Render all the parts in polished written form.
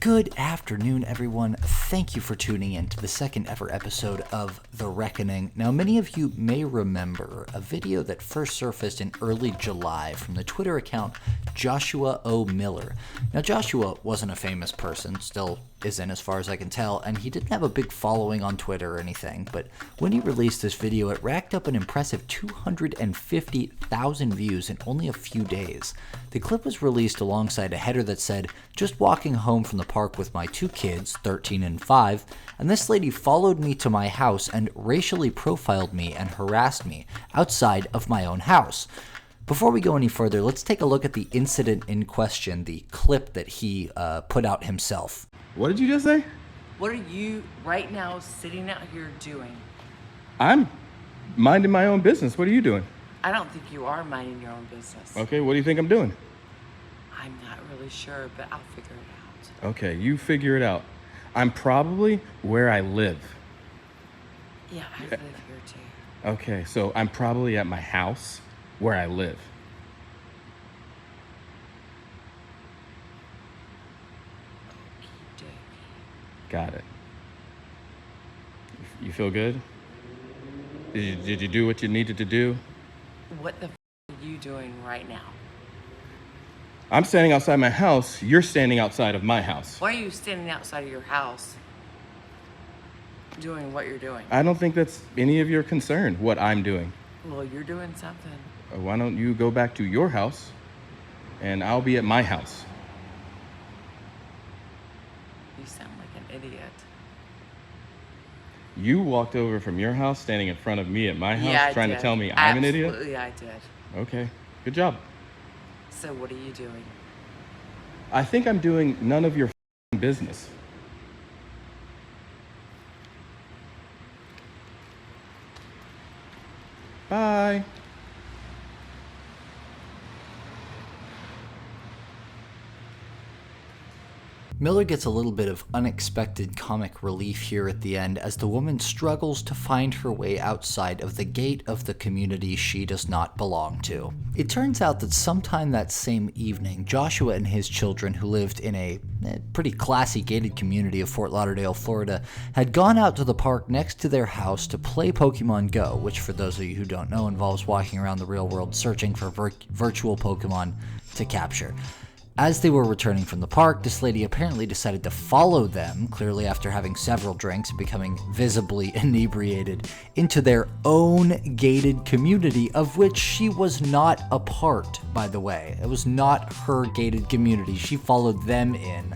Good afternoon, everyone. Thank you for tuning in to the second ever episode of The Reckoning. Now, many of you may remember a video that first surfaced in early July from the Twitter account Joshua O. Miller. Now, Joshua wasn't a famous person, still isn't as far as I can tell, and he didn't have a big following on Twitter or anything, but when he released this video, it racked up an impressive 250,000 views in only a few days. The clip was released alongside a header that said, "Just walking home from the park with my two kids, 13 and 5, and this lady followed me to my house and racially profiled me and harassed me outside of my own house." Before we go any further, let's take a look at the incident in question, the clip that he put out himself. What did you just say? What are you right now sitting out here doing? I'm minding my own business. What are you doing? I don't think you are minding your own business. Okay, what do you think I'm doing? I'm not really sure, but I'll figure it out. Okay, you figure it out. I'm probably where I live. Yeah, I live here too. Okay, so I'm probably at my house where I live. Got it. You feel good? Did you do what you needed to do? What the are you doing right now? I'm standing outside my house. You're standing outside of my house. Why are you standing outside of your house doing what you're doing? I don't think that's any of your concern, what I'm doing. Well, you're doing something. Why don't you go back to your house and I'll be at my house? You sound like an idiot. You walked over from your house, standing in front of me at my house, trying to tell me I'm an idiot? Absolutely, I did. Okay, good job. So what are you doing? I think I'm doing none of your business. Bye. Miller gets a little bit of unexpected comic relief here at the end as the woman struggles to find her way outside of the gate of the community she does not belong to. It turns out that sometime that same evening, Joshua and his children, who lived in a pretty classy gated community of Fort Lauderdale, Florida, had gone out to the park next to their house to play Pokemon Go, which for those of you who don't know involves walking around the real world searching for virtual Pokemon to capture. As they were returning from the park, this lady apparently decided to follow them, clearly after having several drinks and becoming visibly inebriated, into their own gated community, of which she was not a part, by the way. It was not her gated community. She followed them in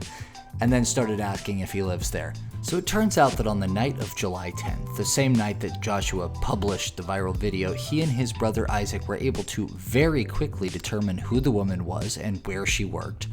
and then started asking if he lives there. So it turns out that on the night of July 10th, the same night that Joshua published the viral video, he and his brother Isaac were able to very quickly determine who the woman was and where she worked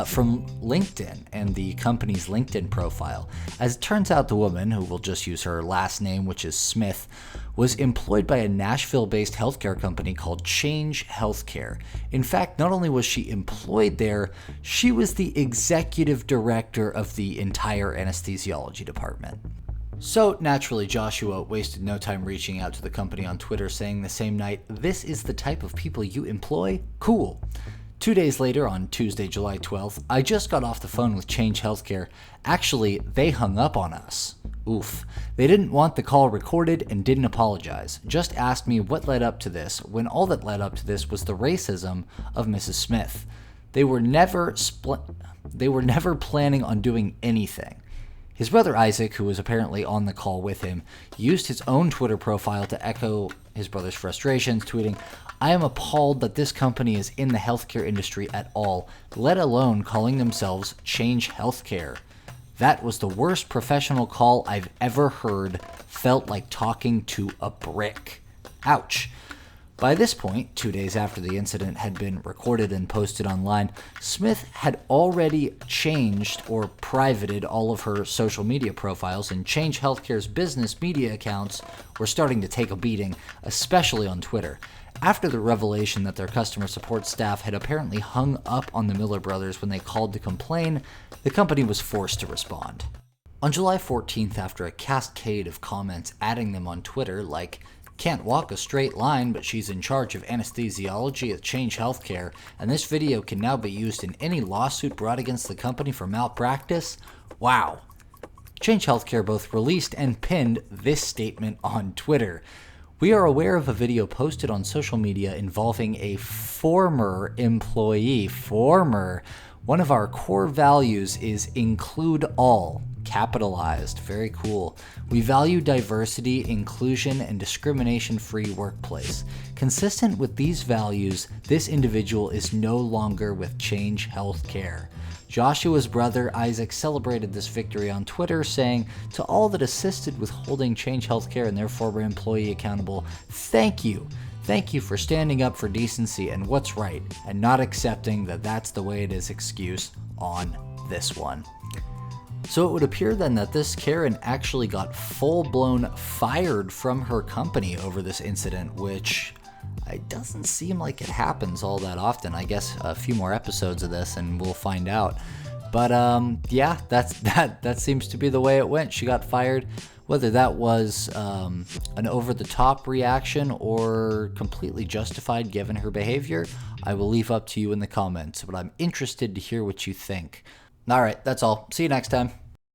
from LinkedIn and the company's LinkedIn profile. As it turns out, the woman, who will just use her last name, which is Smith, was employed by a Nashville-based healthcare company called Change Healthcare. In fact, not only was she employed there, she was the executive director of the entire anesthesiology department. So naturally, Joshua wasted no time reaching out to the company on Twitter, saying the same night, "This is the type of people you employ? Cool." 2 days later, on Tuesday, July 12th, "I just got off the phone with Change Healthcare. Actually, they hung up on us. Oof. They didn't want the call recorded and didn't apologize. Just asked me what led up to this, when all that led up to this was the racism of Mrs. Smith. They were never planning on doing anything." His brother Isaac, who was apparently on the call with him, used his own Twitter profile to echo his brother's frustrations, tweeting, "I am appalled that this company is in the healthcare industry at all, let alone calling themselves Change Healthcare. That was the worst professional call I've ever heard. Felt like talking to a brick. Ouch." By this point, 2 days after the incident had been recorded and posted online, Smith had already changed or privated all of her social media profiles, and Change Healthcare's business media accounts were starting to take a beating, especially on Twitter. After the revelation that their customer support staff had apparently hung up on the Miller brothers when they called to complain, the company was forced to respond. On July 14th, after a cascade of comments adding them on Twitter like, Can't walk a straight line, but she's in charge of anesthesiology at Change Healthcare, and this video can now be used in any lawsuit brought against the company for malpractice? Wow. Change Healthcare both released and pinned this statement on Twitter. We are aware of a video posted on social media involving a former employee. One of our core values is include all, capitalized. Very cool. We value diversity, inclusion, and discrimination-free workplace. Consistent with these values, this individual is no longer with Change Healthcare. Joshua's brother Isaac celebrated this victory on Twitter, saying, "To all that assisted with holding Change Healthcare and their former employee accountable, thank you. Thank you for standing up for decency and what's right, and not accepting that that's the way it is excuse on this one." So it would appear then that this Karen actually got full-blown fired from her company over this incident, which it doesn't seem like it happens all that often. I guess a few more episodes of this and we'll find out. But yeah, that seems to be the way it went. She got fired. Whether that was an over-the-top reaction or completely justified given her behavior, I will leave up to you in the comments. But I'm interested to hear what you think. All right, that's all. See you next time.